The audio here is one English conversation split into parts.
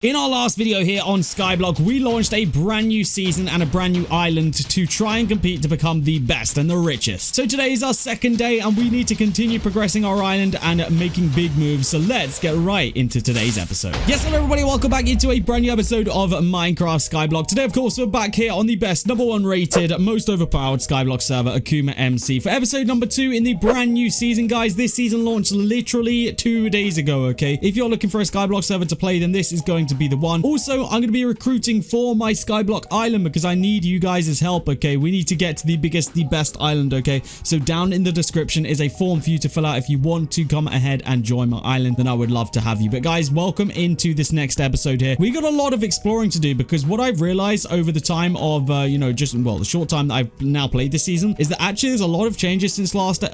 In our last video here on Skyblock, we launched a brand new season and a brand new island to try and compete to become the best and the richest. So today is our second day and we need to continue progressing our island and making big moves. So let's get right into today's episode. Yes, hello everybody, welcome back into a brand new episode of Minecraft Skyblock. Today, of course, we're back here on the best, #1 rated, most overpowered Skyblock server, AkumaMC, for episode number 2 in the brand new season, guys. This season launched literally 2 days ago, okay? If you're looking for a Skyblock server to play, then this is going to be the one. Also, I'm going to be recruiting for my Skyblock island because I need you guys' help, okay? We need to get to the biggest, the best island, okay? So down in the description is a form for you to fill out if you want to come ahead and join my island, then I would love to have you. But guys, welcome into this next episode here. We got a lot of exploring to do because what I've realized over the time of, the short time that I've now played this season is that actually there's a lot of changes since last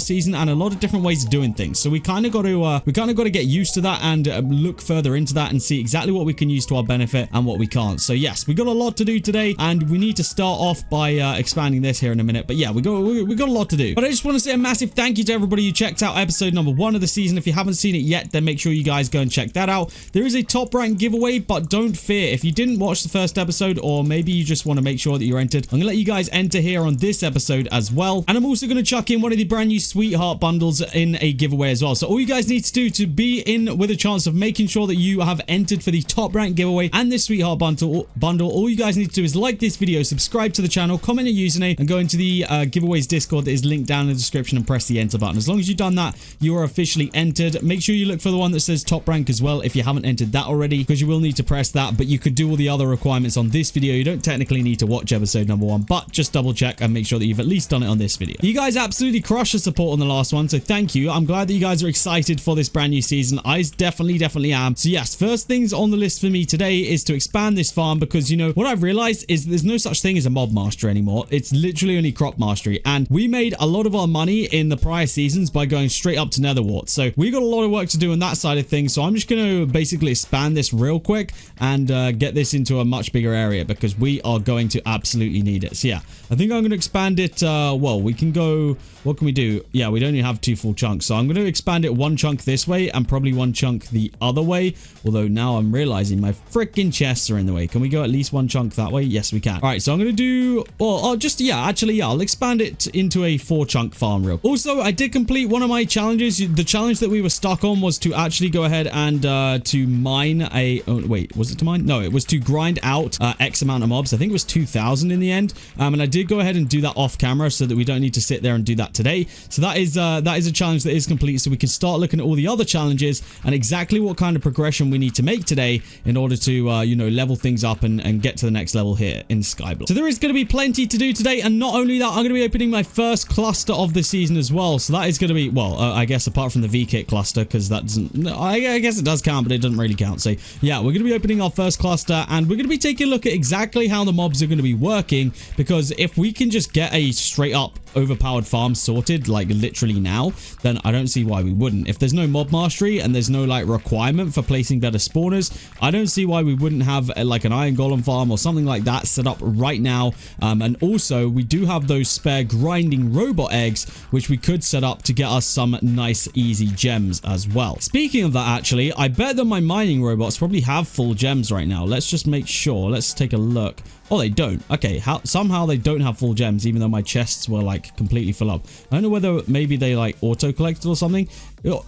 season and a lot of different ways of doing things. So we kind of got to get used to that and look further into that and see exactly what we can use to our benefit and what we can't. So yes, we got a lot to do today and we need to start off by expanding this here in a minute. But yeah, we got a lot to do. But I just want to say a massive thank you to everybody who checked out episode number 1 of the season. If you haven't seen it yet, then make sure you guys go and check that out. There is a top rank giveaway, but don't fear. If you didn't watch the first episode, or maybe you just want to make sure that you're entered, I'm going to let you guys enter here on this episode as well. And I'm also going to chuck in one of the brand new sweetheart bundles in a giveaway as well. So all you guys need to do to be in with a chance of making sure that you have entered for the top rank giveaway and this sweetheart bundle, all you guys need to do is like this video, subscribe to the channel, comment a username, and go into the giveaways Discord that is linked down in the description and press the enter button. As long as you've done that, you are officially entered. Make sure you look for the one that says top rank as well if you haven't entered that already, because you will need to press that, but you could do all the other requirements on this video. You don't technically need to watch episode number 1, but just double check and make sure that you've at least done it on this video. You guys absolutely crushed the support on the last one, so thank you. I'm glad that you guys are excited for this brand new season. I definitely am. So yes, first things on the list for me today is to expand this farm, because you know what I've realized is there's no such thing as a mob mastery anymore. It's literally only crop mastery, and we made a lot of our money in the prior seasons by going straight up to nether wart. So we got a lot of work to do on that side of things, so I'm just going to basically expand this real quick and get this into a much bigger area because we are going to absolutely need it. So yeah, I think I'm going to expand it. Well, we can go, what can we do? Yeah, we don't even have 2 full chunks, so I'm going to expand it 1 chunk this way and probably 1 chunk the other way, although now I'm realizing my freaking chests are in the way. Can we go at least 1 chunk that way? Yes, we can. All right, so I'm going to do, I'll expand it into a 4 chunk farm real. Also, I did complete one of my challenges. The challenge that we were stuck on was to actually go ahead and to mine a, oh wait, was it to mine? No, it was to grind out X amount of mobs. I think it was 2,000 in the end. And I did go ahead and do that off camera so that we don't need to sit there and do that today. So that is a challenge that is complete, so we can start looking at all the other challenges and exactly what kind of progression we need to make today in order to level things up and get to the next level here in Skyblock. So there is going to be plenty to do today, and not only that, I'm going to be opening my first cluster of the season as well. So that is going to be, well, I guess apart from the V-Kit cluster, because that doesn't, I guess it does count, but it doesn't really count. So yeah, we're going to be opening our first cluster, and we're going to be taking a look at exactly how the mobs are going to be working, because if we can just get a straight up overpowered farm sorted, like literally now, then I don't see why we wouldn't. If there's no mob mastery and there's no like requirement for placing better spawners, I don't see why we wouldn't have like an iron golem farm or something like that set up right now. And also we do have those spare grinding robot eggs, which we could set up to get us some nice easy gems as well. Speaking of that, actually, I bet that my mining robots probably have full gems right now. Let's just make sure. Let's take a look. Oh, they don't. Okay, somehow they don't have full gems, even though my chests were like completely full up. I don't know whether maybe they like auto collected or something.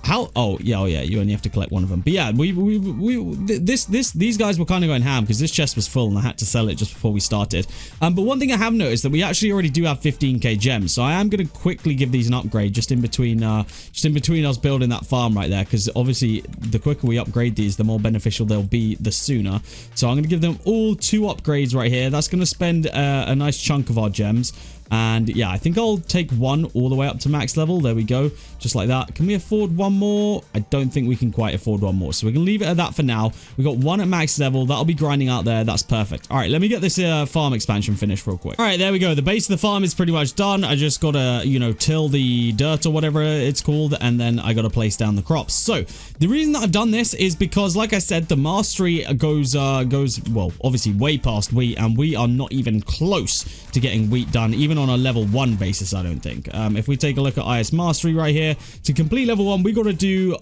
How? Oh yeah, you only have to collect 1 of them. But yeah, these guys were kind of going ham because this chest was full and I had to sell it just before we started. But one thing I have noticed that we actually already do have 15k gems, so I am going to quickly give these an upgrade just in between us building that farm right there, because obviously the quicker we upgrade these, the more beneficial they'll be, the sooner. So I'm going to give them all 2 upgrades right here. That's going to spend a nice chunk of our gems. And yeah, I think I'll take 1 all the way up to max level. There we go. Just like that. Can we afford 1 more? I don't think we can quite afford 1 more. So we can leave it at that for now. We got 1 at max level. That'll be grinding out there. That's perfect. All right, let me get this farm expansion finished real quick. All right, there we go. The base of the farm is pretty much done. I just got to, till the dirt or whatever it's called. And then I got to place down the crops. So the reason that I've done this is because, like I said, the mastery goes, well, obviously way past wheat. And we are not even close to getting wheat done, even on a level 1 basis, I don't think. If we take a look at IS Mastery right here, to complete level 1, we got to do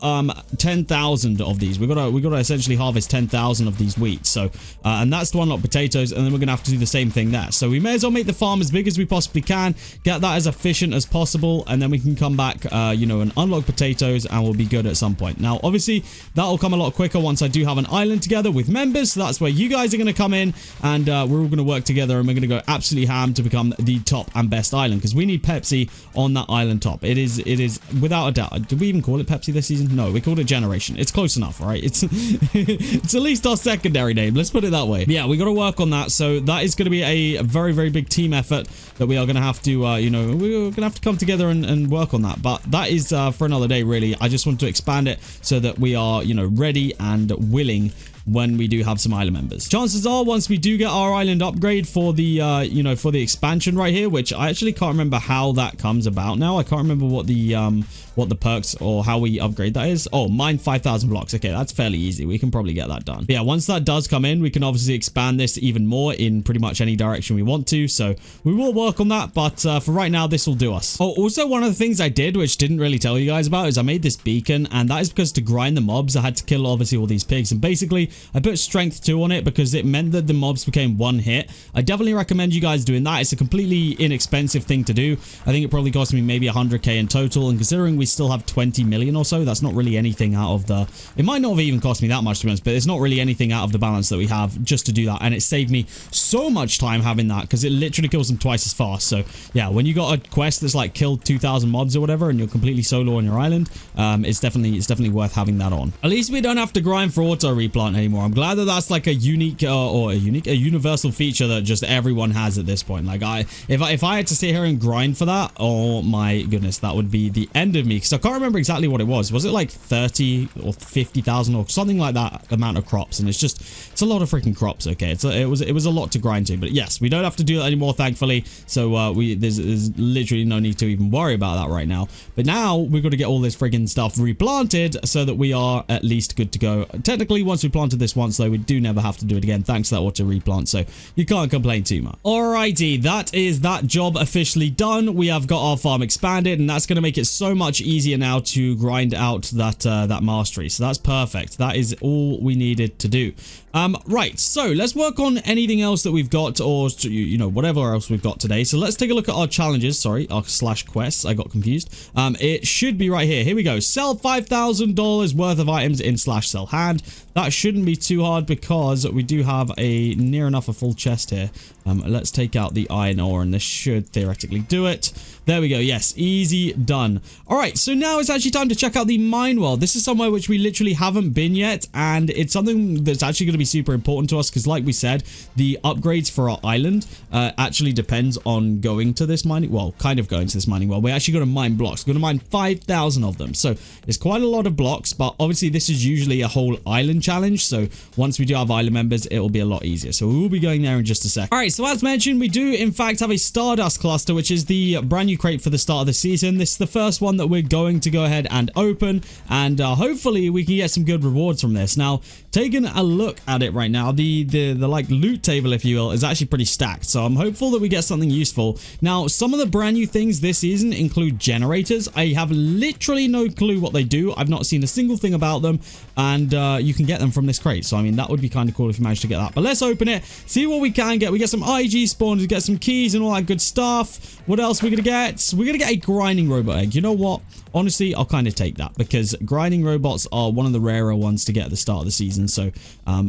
10,000 of these. We got to essentially harvest 10,000 of these wheat. So, and that's to unlock potatoes, and then we're going to have to do the same thing there. So we may as well make the farm as big as we possibly can, get that as efficient as possible, and then we can come back, you know, and unlock potatoes, and we'll be good at some point. Now, obviously, that'll come a lot quicker once I do have an island together with members. So that's where you guys are going to come in, and we're all going to work together, and we're going to go absolutely ham to become the top and best island, because we need Pepsi on that island top. It is without a doubt. Did we even call it Pepsi this season? No, we called it Generation. It's close enough, right? It's it's at least our secondary name. Let's put it that way. Yeah, we got to work on that. So that is going to be a very, very big team effort that we are going to have to, you know, we're going to have to come together and work on that. But that is for another day, really. I just want to expand it so that we are, you know, ready and willing when we do have some island members. Chances are, once we do get our island upgrade for the you know, for the expansion right here, which I actually can't remember how that comes about now. I can't remember what the perks or how we upgrade that is. Oh, mine 5,000 blocks. Okay, that's fairly easy. We can probably get that done. But yeah, once that does come in, we can obviously expand this even more in pretty much any direction we want to. So we will work on that, but for right now, this will do us. Oh, also one of the things I did, which didn't really tell you guys about, is I made this beacon, and that is because to grind the mobs, I had to kill obviously all these pigs, and basically I put strength 2 on it because it meant that the mobs became 1 hit. I definitely recommend you guys doing that. It's a completely inexpensive thing to do. I think it probably cost me maybe 100k in total, and considering we still have 20 million or so, that's not really anything out of the... It might not have even cost me that much, to be honest, but it's not really anything out of the balance that we have just to do that, and it saved me so much time having that, because it literally kills them twice as fast. So yeah, when you got a quest that's like killed 2,000 mobs or whatever, and you're completely solo on your island, it's definitely worth having that on. At least we don't have to grind for auto replant anymore. I'm glad that that's like a unique a universal feature that just everyone has at this point. Like if I had to sit here and grind for that, oh my goodness, that would be the end of me, because I can't remember exactly what it was. Was it like 30 or 50,000 or something like that amount of crops? And it's a lot of freaking crops. Okay, it was a lot to grind to, but yes, we don't have to do that anymore, thankfully. So there's literally no need to even worry about that right now. But now we've got to get all this freaking stuff replanted so that we are at least good to go. Technically, once we planted this once, though, we do never have to do it again thanks to that auto replant, so you can't complain too much. Alrighty, that is that job officially done. We have got our farm expanded, and that's going to make it so much easier now to grind out that mastery. So that's perfect. That is all we needed to do. Right, so let's work on anything else that we've got, or you know, whatever else we've got today. So let's take a look at our challenges. Sorry, our slash quests. I got confused. It should be right here. Here we go. Sell $5,000 worth of items in slash sell hand. That shouldn't be too hard because we do have a near enough a full chest here. Let's take out the iron ore, and this should theoretically do it. There we go. Yes, easy done. All right, so now it's actually time to check out the mine world. This is somewhere which we literally haven't been yet, and it's something that's actually going to be super important to us because, like we said, the upgrades for our island actually depends on going to this mining, well, kind of going to this mining world. We're actually going to mine blocks. We're going to mine 5,000 of them, so it's quite a lot of blocks, but obviously this is usually a whole island challenge, so once we do have island members, it will be a lot easier. So we will be going there in just a sec. All right, so as mentioned, we do in fact have a stardust cluster, which is the brand new crate for the start of the season. This is the first one that we're going to go ahead and open, and hopefully we can get some good rewards from this. Now, taking a look at it right now, the like loot table, if you will, is actually pretty stacked, so I'm hopeful that we get something useful. Now, some of the brand new things this season include generators. I have literally no clue what they do. I've not seen a single thing about them, and you can get them from this crate, so I mean, that would be kind of cool if you managed to get that. But let's open it, see what we can get. We get some IG spawns, we get some keys and all that good stuff. What else are we gonna get? We're gonna get a grinding robot egg. You know what? Honestly, I'll kind of take that because grinding robots are one of the rarer ones to get at the start of the season. So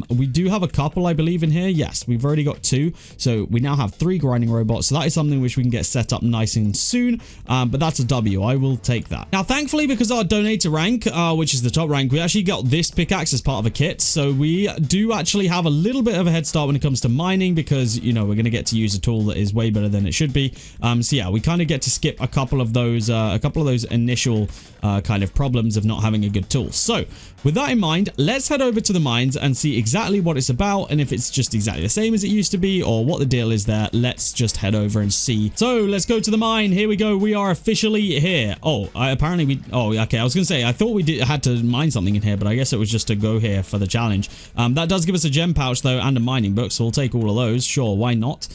we do have a couple, I believe, in here. Yes, we've already got 2. So we now have 3 grinding robots. So that is something which we can get set up nice and soon. But that's a W. I will take that. Now, thankfully, because our donator rank, which is the top rank, we actually got this pickaxe as part of a kit. So we do actually have a little bit of a head start when it comes to mining because, you know, we're going to get to use a tool that is way better than it should be. So yeah, we kind of get to skip a couple of those initial actual kind of problems of not having a good tool. So with that in mind, let's head over to the mines and see exactly what it's about, and if it's just exactly the same as it used to be or what the deal is there. Let's just head over and see. So let's go to the mine. Here we go. We are officially here. Oh, apparently we... Oh, okay. I was going to say, I thought we had to mine something in here, but I guess it was just to go here for the challenge. That does give us a gem pouch, though, and a mining book, so we'll take all of those. Sure, why not?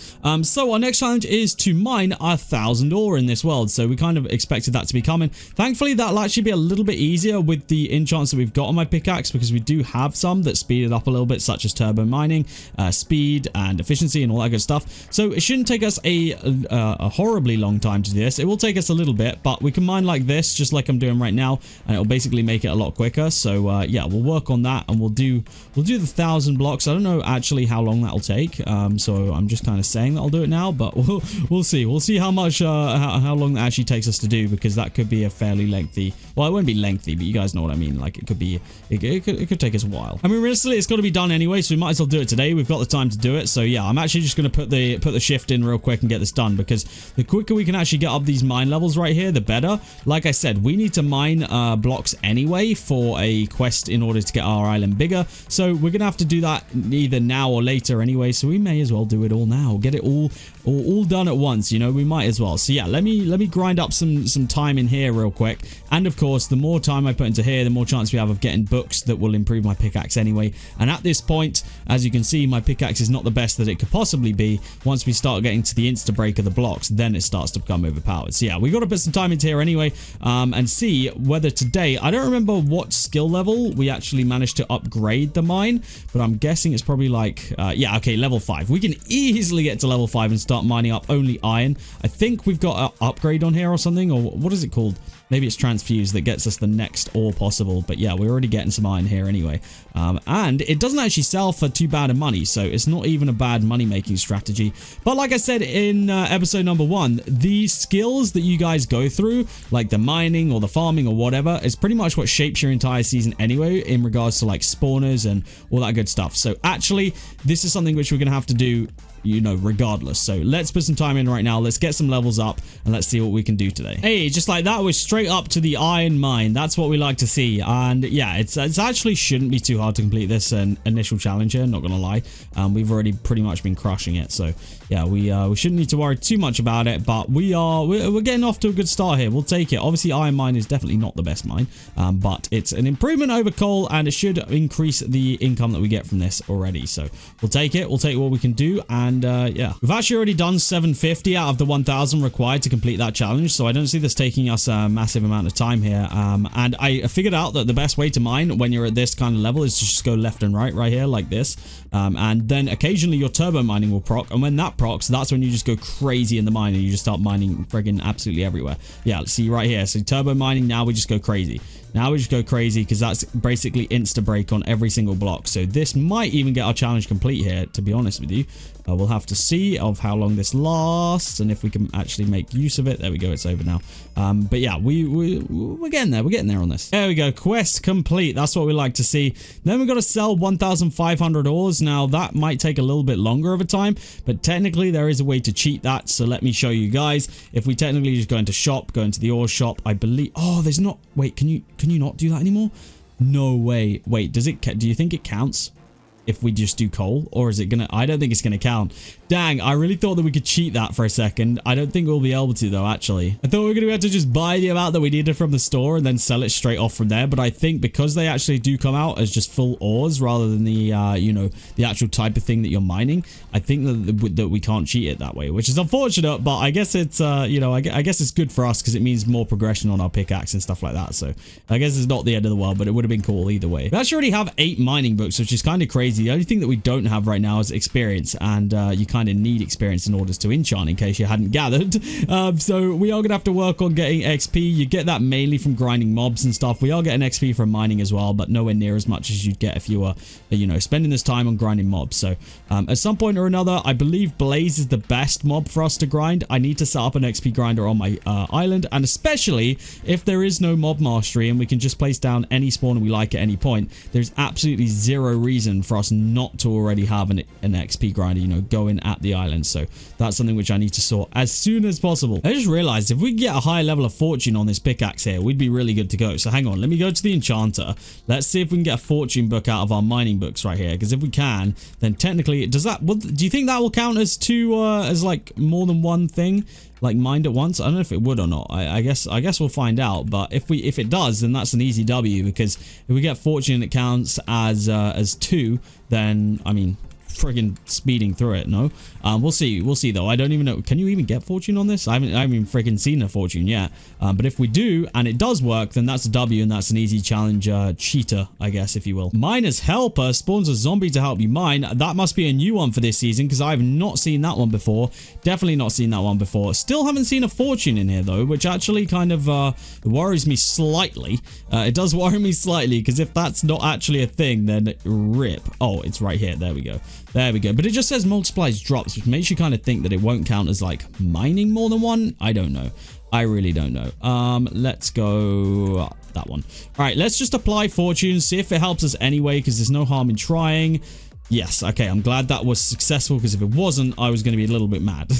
So our next challenge is to mine 1,000 ore in this world, so we kind of expected that to be coming. Thankfully, that'll actually be a little bit easier with the enchants that we've got on my pickaxe, because we do have some that speed it up a little bit, such as turbo mining, speed and efficiency and all that good stuff. So it shouldn't take us a horribly long time to do this. It will take us a little bit, but we can mine like this, just like I'm doing right now, and it'll basically make it a lot quicker. So yeah, we'll work on that, and we'll do the 1,000 blocks. I don't know actually how long that'll take, so I'm just kind of saying that I'll do it now, but we'll see. We'll see how much how long that actually takes us to do, because that could be a fairly lengthy... Well, it won't be lengthy, but you guys know what I mean. Like, it could be... It could take us a while. I mean, realistically, it's got to be done anyway, so we might as well do it today. We've got the time to do it. So yeah, I'm actually just going to put the shift in real quick and get this done, because the quicker we can actually get up these mine levels right here, the better. Like I said, we need to mine blocks anyway for a quest in order to get our island bigger. So we're going to have to do that either now or later anyway. So we may as well do it all now. Get it all done at once, you know, we might as well. So yeah, let me grind up some time in here real quick. And of course, the more time I put into here, the more chance we have of getting books that will improve my pickaxe anyway. And at this point, as you can see, my pickaxe is not the best that it could possibly be. Once we start getting to the insta break of the blocks, then it starts to become overpowered. So yeah, we got to put some time into here anyway, and see whether today, I don't remember what skill level we actually managed to upgrade the mine, but I'm guessing it's probably like, yeah, okay, level 5. We can easily get to level 5 and start mining up only iron. I think we've got an upgrade on here or something, or what is it called? Maybe it's transfuse that gets us the next ore possible. But yeah, we're already getting some iron here anyway. And it doesn't actually sell for too bad of money, so it's not even a bad money-making strategy. But like I said in episode number 1, the skills that you guys go through, like the mining or the farming or whatever, is pretty much what shapes your entire season anyway, in regards to like spawners and all that good stuff. So actually, this is something which we're going to have to do, you know, regardless. So let's put some time in right now. Let's get some levels up and let's see what we can do today. Hey, just like that, we're straight up to the iron mine. That's what we like to see. And yeah, it's actually shouldn't be too hard to complete this initial challenge here, not gonna lie. We've already pretty much been crushing it. So yeah, we shouldn't need to worry too much about it, but we're getting off to a good start here. We'll take it. Obviously, iron mine is definitely not the best mine, but it's an improvement over coal, and it should increase the income that we get from this already. So we'll take it. We'll take what we can do. And yeah, we've actually already done 750 out of the 1,000 required to complete that challenge, so I don't see this taking us a massive amount of time here. And I figured out that the best way to mine when you're at this kind of level is to just go left and right here like this, and then occasionally your turbo mining will proc, and when that procs, that's when you just go crazy in the mine and you just start mining friggin' absolutely everywhere. Yeah, let's see right here. So turbo mining, now we just go crazy. Now we just go crazy because that's basically insta break on every single block. So this might even get our challenge complete here, to be honest with you. We'll have to see of how long this lasts and if we can actually make use of it. There we go, it's over now. But yeah, we're getting there. We're getting there on this. There we go, quest complete. That's what we like to see. Then we've got to sell 1,500 ores. Now that might take a little bit longer of a time, but technically there is a way to cheat that. So let me show you guys. If we technically just go into shop, go into the ore shop, I believe... Oh, there's not... Wait, can you not do that anymore? No way. Wait, do you think it counts if we just do coal, or is it gonna... I don't think it's gonna count. Dang, I really thought that we could cheat that for a second. I don't think we'll be able to though, actually. I thought we were gonna be able to just buy the amount that we needed from the store and then sell it straight off from there, but I think because they actually do come out as just full ores rather than the you know, the actual type of thing that you're mining, I think that we can't cheat it that way, which is unfortunate, but I guess it's you know, I guess it's good for us because it means more progression on our pickaxe and stuff like that. So I guess it's not the end of the world, but it would have been cool either way. We actually already have 8 mining books, which is kind of crazy. The only thing that we don't have right now is experience, and you kind of need experience in order to enchant, in case you hadn't gathered. So we are gonna have to work on getting XP. You get that mainly from grinding mobs and stuff. We are getting XP from mining as well, but nowhere near as much as you'd get if you were, you know, spending this time on grinding mobs. So at some point or another, I believe Blaze is the best mob for us to grind. I need to set up an XP grinder on my island, and especially if there is no mob mastery and we can just place down any spawn we like at any point, there's absolutely zero reason for us us not to already have an XP grinder, you know, going at the island. So that's something which I need to sort as soon as possible. I just realized if we can get a high level of fortune on this pickaxe here, we'd be really good to go. So hang on, let me go to the enchanter. Let's see if we can get a fortune book out of our mining books right here, because if we can, then technically do you think that will count as two as like more than one thing like mined at once? I don't know if it would or not. I guess we'll find out. But if it does, then that's an easy W, because if we get fortune it counts as two, then I mean friggin' speeding through it. No, we'll see though. I don't even know, can you even get fortune on this? I haven't even friggin' seen a fortune yet. But if we do and it does work, then that's a W, and that's an easy challenge cheater, I guess, if you will. Miner's helper spawns a zombie to help you mine. That must be a new one for this season, because I've not seen that one before. Definitely not seen that one before. Still haven't seen a fortune in here though, which actually kind of worries me slightly. It does worry me slightly, because if that's not actually a thing, then rip. Oh, it's right here. There we go. There we go. But it just says multiplies drops, which makes you kind of think that it won't count as like mining more than one. I don't know. I really don't know. Let's go that one. All right, let's just apply fortune, see if it helps us anyway, because there's no harm in trying. Yes, okay, I'm glad that was successful, because if it wasn't, I was going to be a little bit mad.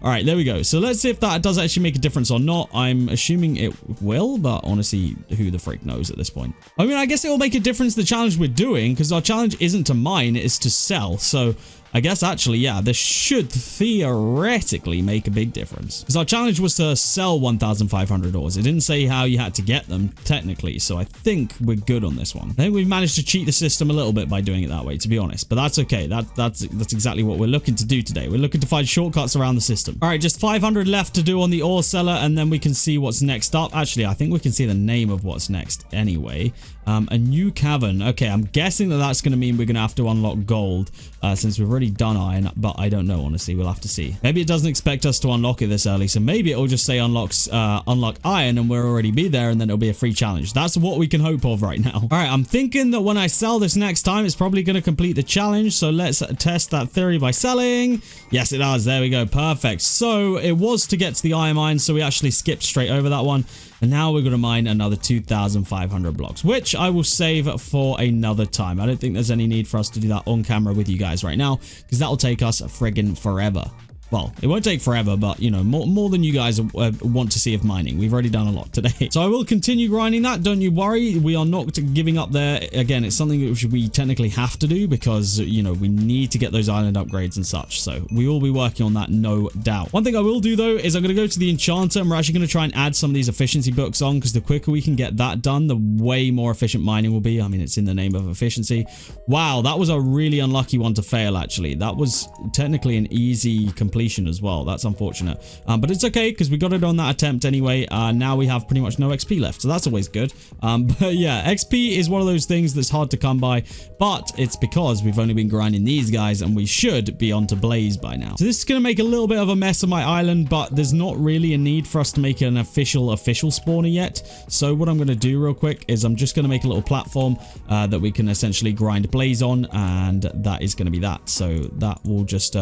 All right, there we go. So let's see if that does actually make a difference or not. I'm assuming it will, but honestly, who the freak knows at this point? I mean, I guess it will make a difference, the challenge we're doing, because our challenge isn't to mine, it's to sell. So I guess actually, yeah, this should theoretically make a big difference. Because our challenge was to sell 1,500 ores. It didn't say how you had to get them, technically. So I think we're good on this one. I think we've managed to cheat the system a little bit by doing it that way, to be honest. But that's okay. That's exactly what we're looking to do today. We're looking to find shortcuts around the system. All right, just 500 left to do on the ore seller, and then we can see what's next up. Actually, I think we can see the name of what's next anyway. A new cavern. Okay, I'm guessing that that's going to mean we're going to have to unlock gold, since we've already done iron, but I don't know, honestly. We'll have to see. Maybe it doesn't expect us to unlock it this early, so maybe it'll just say unlock iron, and we'll already be there, and then it'll be a free challenge. That's what we can hope of right now. All right, I'm thinking that when I sell this next time, it's probably going to complete the challenge, so let's test that theory by selling. Yes, it does. There we go. Perfect. So it was to get to the iron mine, so we actually skipped straight over that one. And now we're going to mine another 2,500 blocks, which I will save for another time. I don't think there's any need for us to do that on camera with you guys right now, because that will take us friggin' forever. Well, it won't take forever, but, you know, more than you guys want to see of mining. We've already done a lot today. So I will continue grinding that. Don't you worry. We are not giving up there. Again, it's something which we technically have to do because, you know, we need to get those island upgrades and such. So we will be working on that, no doubt. One thing I will do, though, is I'm going to go to the enchanter, and we're actually going to try and add some of these efficiency books on, because the quicker we can get that done, the way more efficient mining will be. I mean, it's in the name of efficiency. Wow, that was a really unlucky one to fail, actually. That was technically an easy completion as well. That's unfortunate, but it's okay, because we got it on that attempt anyway. Now we have pretty much no XP left, so that's always good. But yeah, XP is one of those things that's hard to come by, but it's because we've only been grinding these guys, and we should be onto blaze by now. So this is going to make a little bit of a mess of my island, but there's not really a need for us to make an official spawner yet. So what I'm going to do real quick is I'm just going to make a little platform that we can essentially grind blaze on, and that is going to be that. So that will just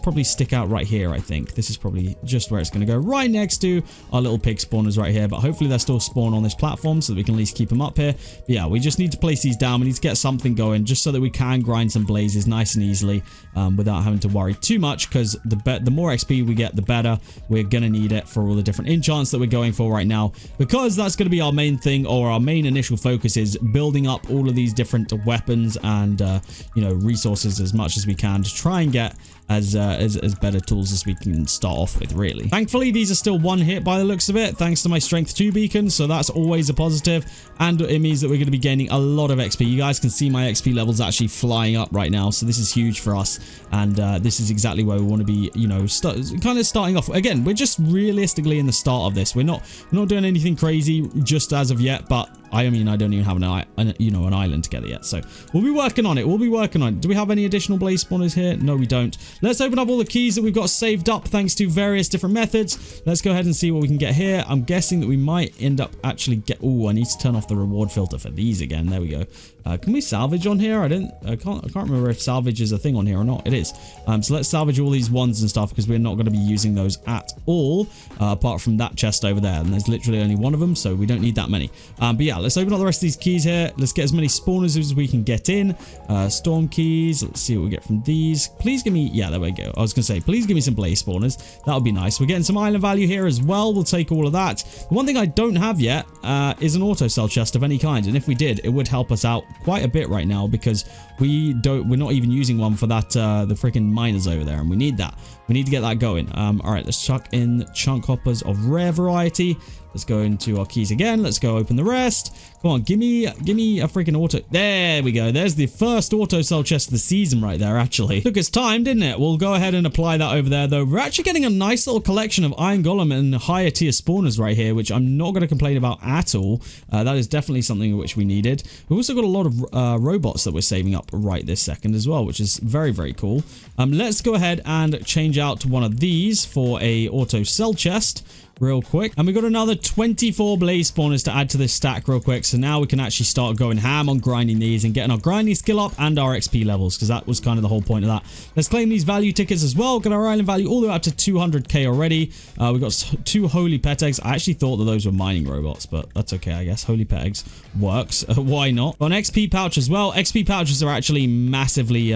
probably stick out right here. I think this is probably just where it's going to go, right next to our little pig spawners right here. But hopefully they're still spawn on this platform, so that we can at least keep them up here. But yeah, we just need to place these down. We need to get something going, just so that we can grind some blazes nice and easily, without having to worry too much, because the more XP we get, the better. We're going to need it for all the different enchants that we're going for right now, because that's going to be our main thing, or our main initial focus is building up all of these different weapons and you know, resources as much as we can to try and get as better tools as we can start off with, really. Thankfully, these are still one hit by the looks of it, thanks to my strength 2 beacon, so that's always a positive, and it means that we're going to be gaining a lot of XP. You guys can see my XP levels actually flying up right now, so this is huge for us, and this is exactly where we want to be, you know, kind of starting off. Again, we're just realistically in the start of this. We're not doing anything crazy just as of yet, but I mean, I don't even have an island together yet, so we'll be working on it. Do we have any additional blaze spawners here? No, we don't. Let's open up all the keys that we've got saved up thanks to various different methods. Let's go ahead and see what we can get here. I'm guessing that we might end up actually oh, I need to turn off the reward filter for these again. There we go. Can we salvage on here? I can't remember if salvage is a thing on here or not. It is. So let's salvage all these ones and stuff because we're not going to be using those at all, apart from that chest over there. And there's literally only one of them, so we don't need that many. But yeah, let's open up the rest of these keys here. Let's get as many spawners as we can get in. Storm keys. Let's see what we get from these. Please give me, yeah, there we go. I was going to say, please give me some blaze spawners. That would be nice. We're getting some island value here as well. We'll take all of that. The one thing I don't have yet is an auto cell chest of any kind. And if we did, it would help us out quite a bit right now because we're not even using one for that, the freaking miners over there. And we need that. We need to get that going. All right, let's chuck in chunk hoppers of rare variety. Let's go into our keys again. Let's go open the rest. Come on, give me a freaking auto. There we go. There's the first auto cell chest of the season right there, actually. Took its time, didn't it? We'll go ahead and apply that over there, though. We're actually getting a nice little collection of iron golem and higher tier spawners right here, which I'm not going to complain about at all. That is definitely something which we needed. We've also got a lot of robots that we're saving up right this second as well, which is very, very cool. Let's go ahead and change out to one of these for a auto cell chest real quick. And we got another 24 blaze spawners to add to this stack real quick. So now we can actually start going ham on grinding these and getting our grinding skill up and our XP levels, because that was kind of the whole point of that. Let's claim these value tickets as well. Got our island value all the way up to 200k already. We've got 2 holy pet eggs. I actually thought that those were mining robots, but that's okay, I guess. Holy pet eggs works. Why not? Got an XP pouch as well. XP pouches are actually massively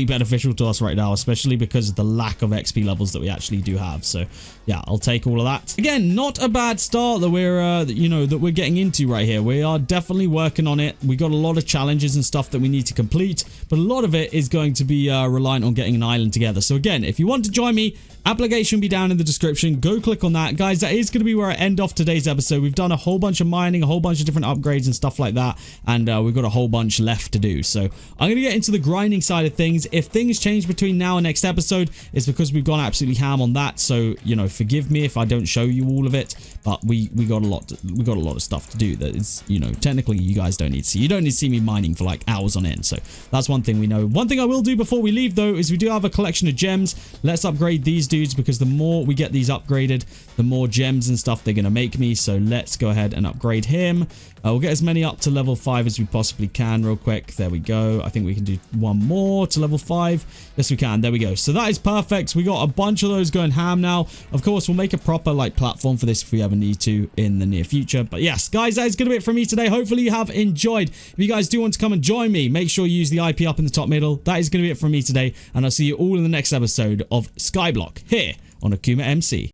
beneficial to us right now, especially because of the lack of XP levels that we actually do have. So yeah, I'll take all of that. Again, not a bad start that we're getting into right here. We are definitely working on it. We got a lot of challenges and stuff that we need to complete, but a lot of it is going to be reliant on getting an island together. So again, if you want to join me, application will be down in the description. Go click on that. Guys, that is going to be where I end off today's episode. We've done a whole bunch of mining, a whole bunch of different upgrades and stuff like that, and we've got a whole bunch left to do. So I'm going to get into the grinding side of things. If things change between now and next episode, it's because we've gone absolutely ham on that. So, you know, forgive me if I don't show you all of it, but we got a lot of stuff to do that is, you know, technically you guys don't need to see. You don't need to see me mining for like hours on end. So that's one thing we know. One thing I will do before we leave though is we do have a collection of gems. Let's upgrade these dudes, because the more we get these upgraded, the more gems and stuff they're going to make me. So let's go ahead and upgrade him. We'll get as many up to level 5 as we possibly can real quick. There we go. I think we can do one more to level 5. Yes, we can. There we go. So that is perfect. We got a bunch of those going ham now. Of course, we'll make a proper like platform for this if we ever need to in the near future. But yes, guys, that is going to be it from me today. Hopefully you have enjoyed. If you guys do want to come and join me, make sure you use the IP up in the top middle. That is going to be it from me today. And I'll see you all in the next episode of Skyblock here on AkumaMC.